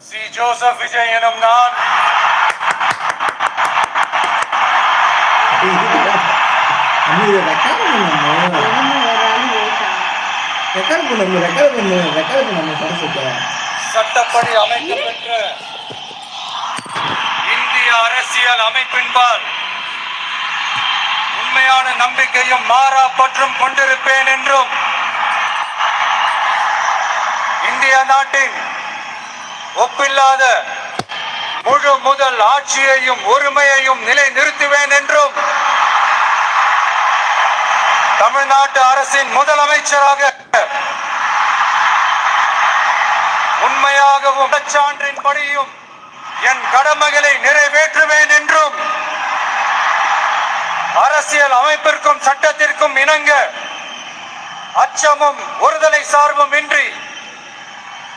C Joseph Vijay எனும் நான் சட்டப்படி அமைக்கப்பெற்ற இந்திய அரசியல் அமைப்பின்பால் உண்மையான நம்பிக்கையும் மாறா பற்றும் கொண்டிருப்பேன் என்றும் இந்திய நாட்டின் ஒப்பில்லாத முழு முதல் ஆட்சியையும் உரிமையையும் நிலை நிறுத்துவேன் என்றும் தமிழ்நாட்டு அரசின் முதலமைச்சராக உண்மையாகவும் சான்றின்படியும் என் கடமைகளை நிறைவேற்றுவேன் என்றும் அரசியல் அமைப்பிற்கும் சட்டத்திற்கும் இணங்க அச்சமும் ஒருதலை சார்பும் இன்றி